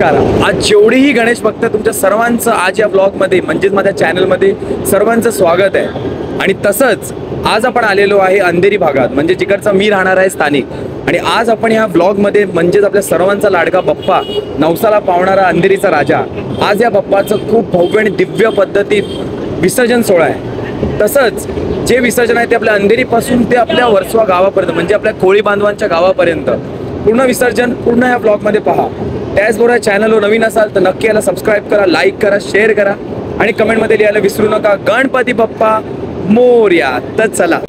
आज जेवढेही गणेश भक्त तुमच्या सर्वांचं आज या ब्लॉगमध्ये म्हणजेच माझ्या चॅनलमध्ये सर्वांचं स्वागत आहे। आणि तसंच आज आपण आलेलो आहे अंधेरी भागात, म्हणजे जिकडचा मी राहणार आहे स्थानिक। आणि आज आपण ह्या ब्लॉगमध्ये म्हणजेच आपल्या सर्वांचा लाडका बाप्पा, नवसाला पावणारा अंधेरीचा राजा, आज या बाप्पाचं खूप भव्य आणि दिव्य पद्धतीत विसर्जन सोहळा आहे। तसंच जे विसर्जन आहे ते आपल्या अंधेरीपासून ते आपल्या वर्सवा गावापर्यंत म्हणजे आपल्या कोळी बांधवांच्या गावापर्यंत पूर्ण विसर्जन पूर्ण या ब्लॉगमध्ये पहा। त्याचबरोबर चॅनलवर नवीन असाल तर नक्की याला सबस्क्राईब करा, लाईक करा, शेअर करा आणि कमेंटमध्ये लिहायला विसरू नका गणपती बाप्पा मोरया। तर चला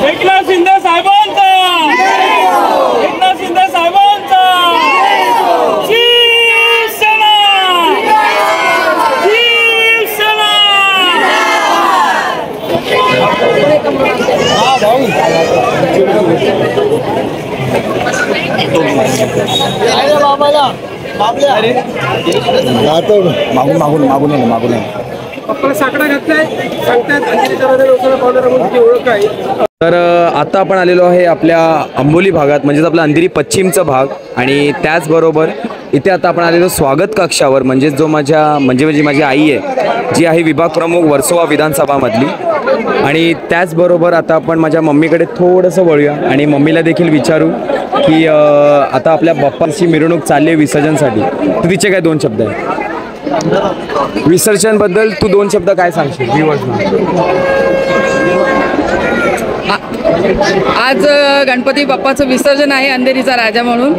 एकनाथ शिंदे साहेबांचा, एकनाथ शिंदे साहेबांचा, शिवसेना, शिवसेना। मागून मागून मागून मागून पप्पाला साकडा घातलाय, सांगतात अंधेरीच्या राजा लोकांना पावणारा म्हणून तुझी ओळख आहे. तर आता आपण आलेलो आहे आपल्या अंबोली भागात, म्हणजेच आपला अंधेरी पश्चिमचा भाग. आणि त्याचबरोबर इथे आता आपण आलेलो स्वागत कक्षावर, म्हणजेच जो म्हणजे माझी आई आहे, जी आहे विभाग प्रमुख वर्सोवा विधानसभामधली. आणि त्याचबरोबर आता आपण माझ्या मम्मीकडे थोडंसं वळूया आणि मम्मीला देखील विचारू की आता आपल्या बाप्पाची मिरवणूक चालली आहे विसर्जनसाठी. तर तिचे काय 2 शब्द आहे विसर्जनबद्दल, तू 2 शब्द काय सांगशील आज गणपती बाप्पाचं विसर्जन आहे, अंधेरीचा राजा म्हणून.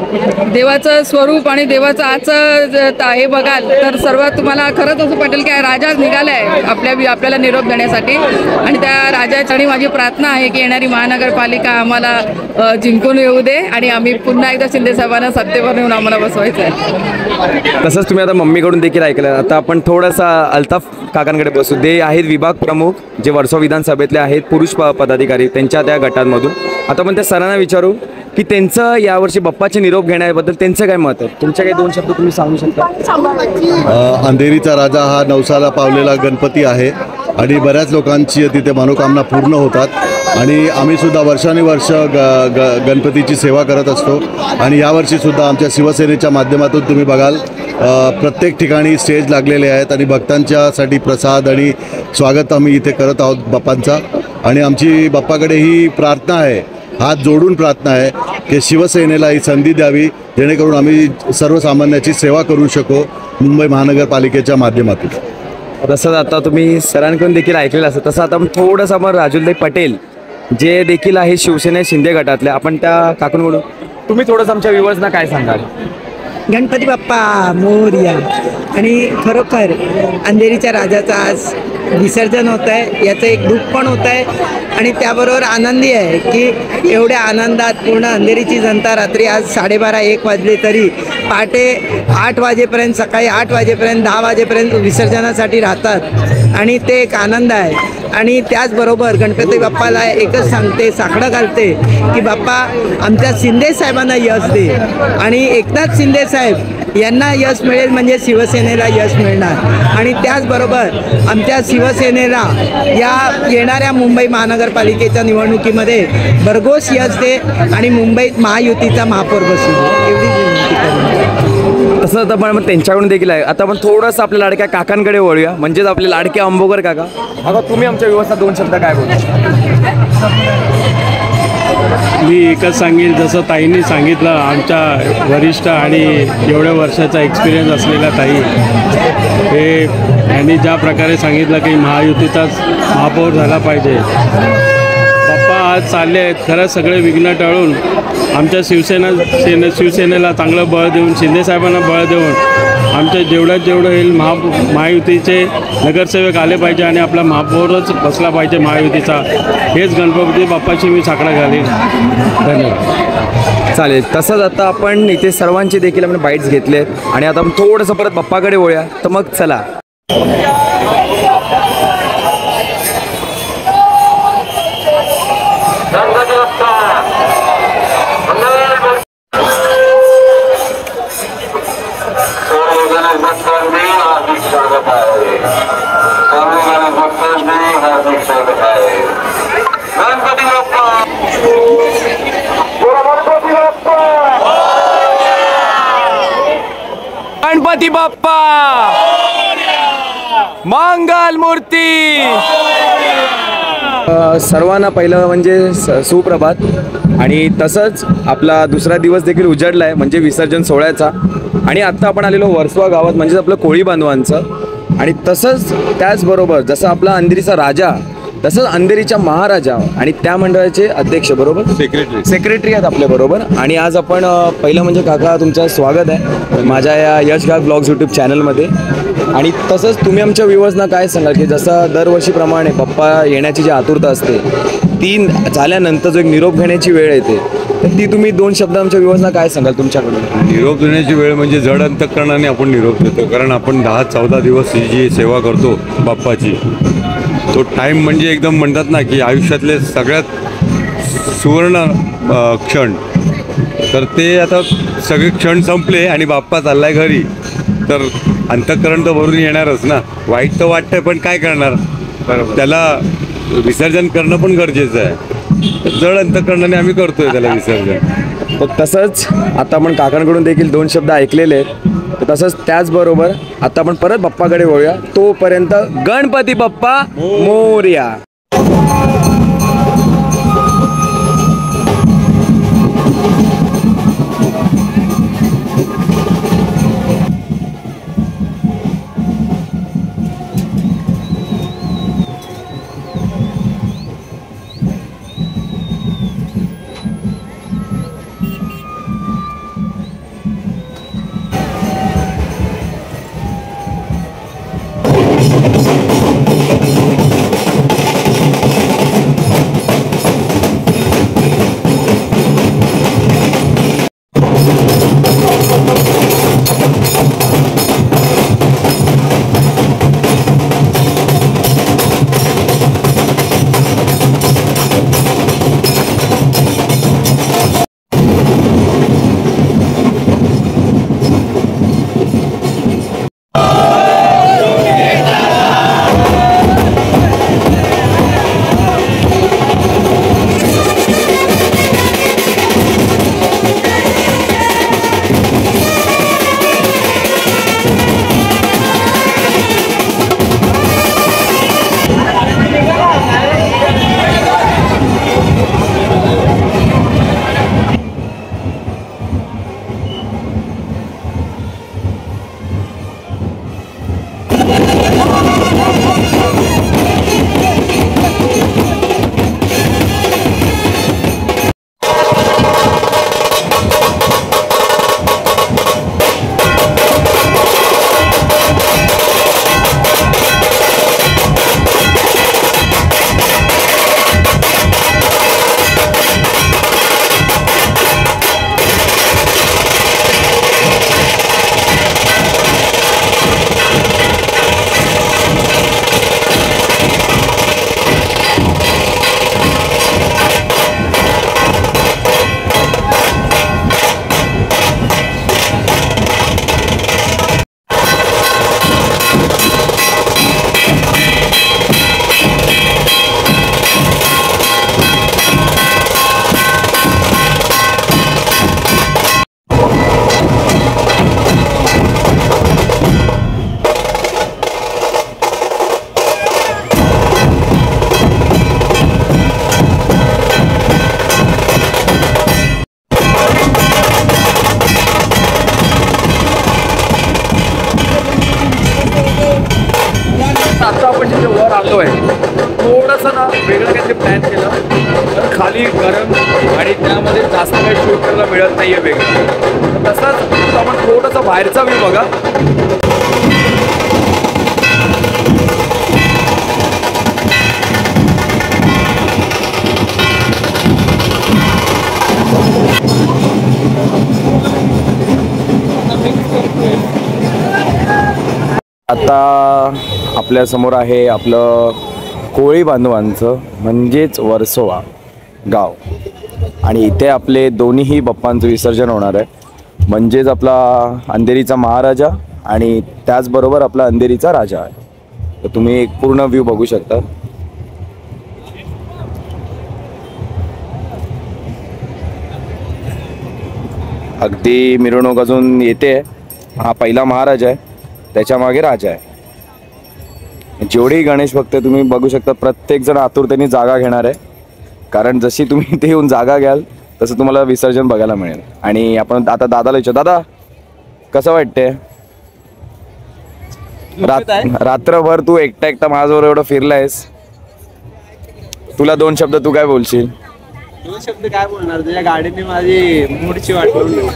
देवाचं स्वरूप आणि देवाचं आजचं हे बघाल तर सर्वात तुम्हाला खरंच असं वाटेल की राजा निघाला आहे आपल्याला निरोप देण्यासाठी. आणि त्या राजाची माझी प्रार्थना आहे की येणारी महानगरपालिका आम्हाला जिंकून येऊ दे आणि आम्ही पुन्हा एकदा शिंदे साहेबांना सत्तेवर येऊन आम्हाला बसवायचं आहे. तसंच तुम्ही आता मम्मीकडून देखील ऐकलं. आता आपण थोडासा अल्ताफ काकांकडे बसू. ते आहेत विभाग प्रमुख, जे वर्सोवा विधानसभेतले आहेत, पुरुष पदाधिकारी त्यांच्या त्या गटांमधून. आता आपण त्या सरांना विचारू की त्यांचं यावर्षी बाप्पाचे निरोप घेण्याबद्दल त्यांचं काय मत आहे. तुमचे काही 2 शब्द तुम्ही सांगू शकता. अंधेरीचा राजा हा नवसाला पावलेला गणपती आहे आणि बऱ्याच लोकांची तिथे मनोकामना पूर्ण होतात आणि आम्हीसुद्धा वर्षानुवर्ष गणपतीची सेवा करत असतो. आणि यावर्षीसुद्धा आमच्या शिवसेनेच्या माध्यमातून तुम्ही बघाल प्रत्येक ठिकाणी स्टेज लागलेले आहेत आणि भक्तांच्यासाठी प्रसाद आणि स्वागत आम्ही इथे करत आहोत बाप्पांचा. आणि आमची बाप्पाकडे ही प्रार्थना आहे, हात जोडून प्रार्थना आहे की शिवसेनेला ही संधी द्यावी जेणेकरून आम्ही सर्वसामान्याची सेवा करू शकू मुंबई महानगरपालिकेच्या माध्यमातून. तसंच आता तुम्ही सरांकडून देखील ऐकलेलं असतं. तसं आता आपण थोडंसं आपण राजुलताई पटेल जे देखील आहे शिवसेना शिंदे गटातले, आपण त्या काकूंकडून तुम्ही थोडंसं आमच्या व्ह्युअर्सना काय सांगाल. गणपती बाप्पा मोरया. आणि खरोखर अंधेरीच्या राजाचं आज विसर्जन होत आहे, याचं एक दुःख पण होत आहे आणि त्याबरोबर आनंदी आहे की एवढ्या आनंदात पूर्ण अंधेरीची जनता रात्री आज 12:30-1 वाजले तरी पहाटे 8 वाजेपर्यंत, सकाळी 8 वाजेपर्यंत, 10 वाजेपर्यंत विसर्जनासाठी राहतात आणि ते एक आनंद आहे. आणि त्याचबरोबर गणपती बाप्पाला एकच सांगते, साकडं घालते की बाप्पा आमच्या शिंदे साहेबांना यश दे. आणि एकनाथ शिंदे साहेब यांना यश मिळेल म्हणजे शिवसेनेला यश मिळणार. आणि त्याचबरोबर आमच्या शिवसेनेला या येणाऱ्या मुंबई महानगरपालिकेच्या निवडणुकीमध्ये भरघोस यश दे आणि मुंबईत महायुतीचा महापौर बसू दे, एवढी विनंती करू. तसं आता पण मग त्यांच्याकडून देखील आहे. आता आपण थोडंसं आपल्या लाडक्या काकांकडे वळूया, म्हणजेच आपले लाडके अंबोगर काका. आता तुम्ही आमच्या व्यवस्था 2 शब्द काय बोलता. मी एकच सांगेन, जसं ताईंनी सांगितलं, आमच्या वरिष्ठ आणि एवढ्या वर्षाचा एक्सपिरियन्स असलेल्या ताई हे यांनी ज्या प्रकारे सांगितलं की महायुतीचाच महापौर झाला पाहिजे. बाप्पा आज चालले आहेत, खरंच सगळे विघ्न टळून आमच्या शिवसेनेला चांगलं बळ देऊन, शिंदेसाहेबांना बळ देऊन आमच्या जेवढं होईल महायुतीचे नगरसेवक आले पाहिजे आणि आपला महापौरच बसला पाहिजे महायुतीचा. हेच गणपती बाप्पाची मी साकडा घालीन. धन्यवाद. चालेल. तसंच आता आपण इथे सर्वांचे देखील आपण बाईट्स घेतले आणि आता आपण थोडंसं परत बाप्पाकडे वळूया. तर मग चला. गणपती बाप्पा मंगल मूर्ती. सर्वांना पहिलं म्हणजे सुप्रभात. आणि तसंच आपला दुसरा दिवस देखील उजाडला आहे, म्हणजे विसर्जन सोहळ्याचा. आणि आत्ता आपण आलेलो वर्सोवा गावात, म्हणजेच आपलं कोळी बांधवांचं. आणि तसंच त्याचबरोबर जसं आपला अंधेरीचा राजा, तसंच अंधेरीच्या महाराजा आणि त्या मंडळाचे अध्यक्ष, बरोबर सेक्रेटरी आहेत आपल्याबरोबर. आणि आज आपण पहिलं म्हणजे काका तुमचं स्वागत आहे माझ्या या यशगाग ब्लॉग्स यूट्यूब चॅनलमध्ये. आणि तसंच तुम्ही आमच्या व्ह्युअर्सना काय सांगाल की जसं दरवर्षीप्रमाणे बाप्पा येण्याची जी आतुरता असते, ती झाल्यानंतर जो एक निरोप घेण्याची वेळ येते, तर ती तुम्ही 2 शब्द आमच्या व्ह्युअर्सना काय सांगाल तुमच्याकडून. निरोप देण्याची वेळ म्हणजे जड अंतःकरणाने आपण निरोप देतो, कारण आपण 10-14 दिवस ही जी सेवा करतो बाप्पाची, तो टाईम म्हणजे एकदम म्हणतात ना की आयुष्यातले सगळ्यात सुवर्ण क्षण. तर ते आता सगळे क्षण संपले आणि बाप्पा चाललाय घरी. तर अंतःकरण तर भरून येणारच ना. वाईट तर वाटतंय पण काय करणार, बरोबर. त्याला विसर्जन करणं पण गरजेचं आहे. जड अंतःकरणाने आम्ही करतोय त्याला विसर्जन. तर तसंच आता आपण काकांकडून देखील 2 शब्द ऐकलेले आहेत. तर तसंच त्याचबरोबर आता आपण परत बाप्पाकडे वळूया. तोपर्यंत गणपती बाप्पा मोरया. आता आपण जिथे वर आलोय थोडंसं ना वेगळं काहीतरी प्लॅन केलं तर खाली गरम आणि त्यामध्ये जास्त काही शूट करायला मिळत नाहीये वेगळं. तसंच आपण थोडंसं बाहेरचा व्ह्यू बघा. आता आपल्या समोर आहे आपलं कोळी बांधवांचं म्हणजेच वर्सोवा गाव आणि इथे आपले दोन्हीही बाप्पांचं विसर्जन होणार आहे. म्हणजेच आपला अंधेरीचा महाराजा आणि त्याचबरोबर आपला अंधेरीचा राजा आहे. तर तुम्ही एक पूर्ण व्ह्यू बघू शकता. अगदी मिरवणूक अजून येते. हा पहिला महाराज आहे, त्याच्या मागे राजा आहे. जेवढेही गणेश भक्त तुम्ही बघू शकता प्रत्येक जण आतुरतेने जागा घेणार आहे, कारण जशी तुम्ही इथे येऊन जागा घ्याल तसं तुम्हाला विसर्जन बघायला मिळेल. आणि आपण आता दादाला विचार, दादा कसं वाटते रात्रभर तू एकटा एकटा माझ्याबरोबर एवढं फिरलायस, तुला 2 शब्द तू काय बोलशील? 2 शब्द काय बोलणार, तुझ्या गाडीने माझी मूडची वाट लावली.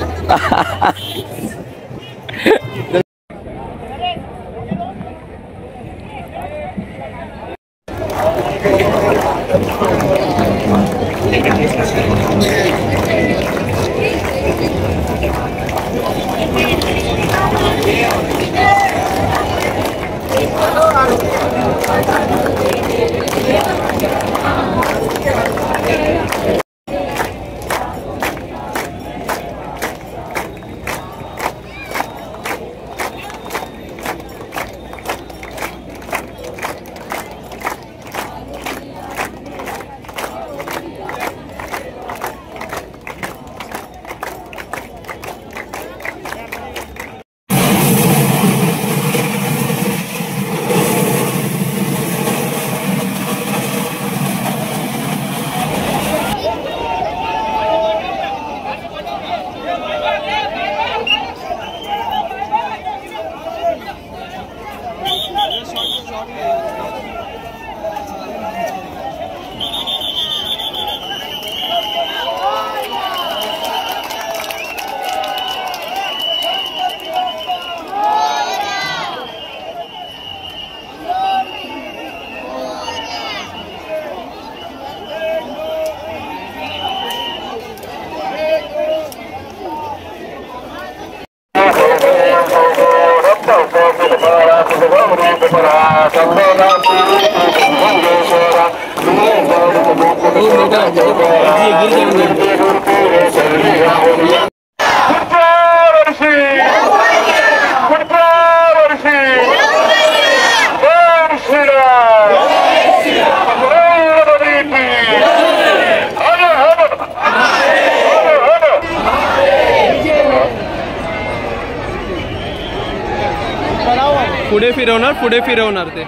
पुढे फिरवणार ते.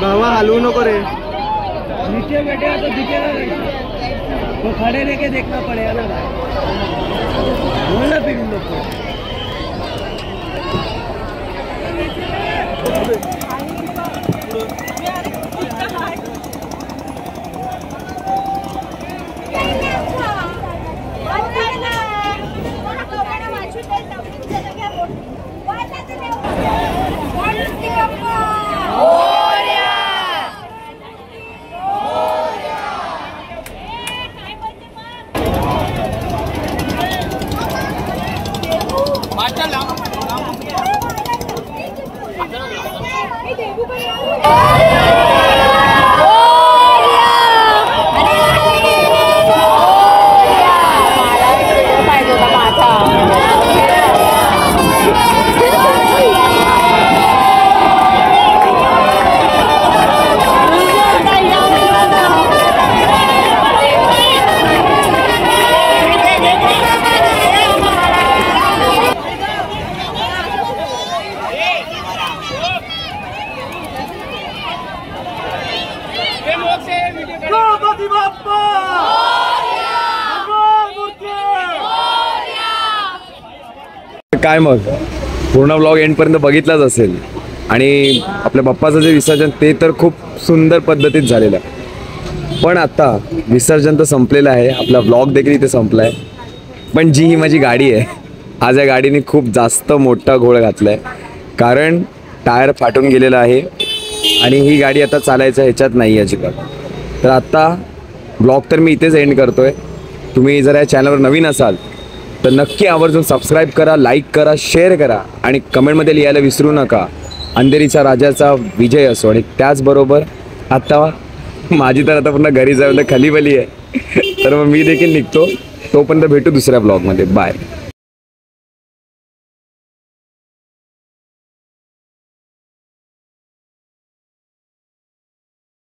भावा हलवू नको रे. नीचे बैठे तो दिखेगा नहीं, वो खड़े रह के देखना पड़ेगा ना. बोलना फिर उन लोग को. काय मग पूर्ण ब्लॉग एंडपर्यंत बघितलाच असेल आणि आपल्या बाप्पाचं जे विसर्जन ते तर खूप सुंदर पद्धतीत झालेलं आहे. पण आता विसर्जन तर संपलेलं आहे, आपला ब्लॉग देखील इथे संपला आहे. पण जी ही माझी गाडी आहे, आज या गाडीने खूप जास्त मोठा घोळ घातला आहे, कारण टायर फाटून गेलेला आहे आणि ही गाडी आता चालायचं ह्याच्यात नाही आहे अजिबात. तर आता ब्लॉग तर मी इथेच एंड करतो आहे. तुम्ही जर या चॅनलवर नवीन असाल तर नक्की आवर्जून सबस्क्राईब करा, लाईक करा, शेअर करा आणि कमेंटमध्ये लिहायला विसरू नका अंधेरीच्या राजाचा विजय असो. आणि त्याचबरोबर आता माझी तर आता पुन्हा घरी जायला खलीबली आहे, तर मग मी देखील निघतो. तोपर्यंत भेटू दुसऱ्या ब्लॉगमध्ये. बाय.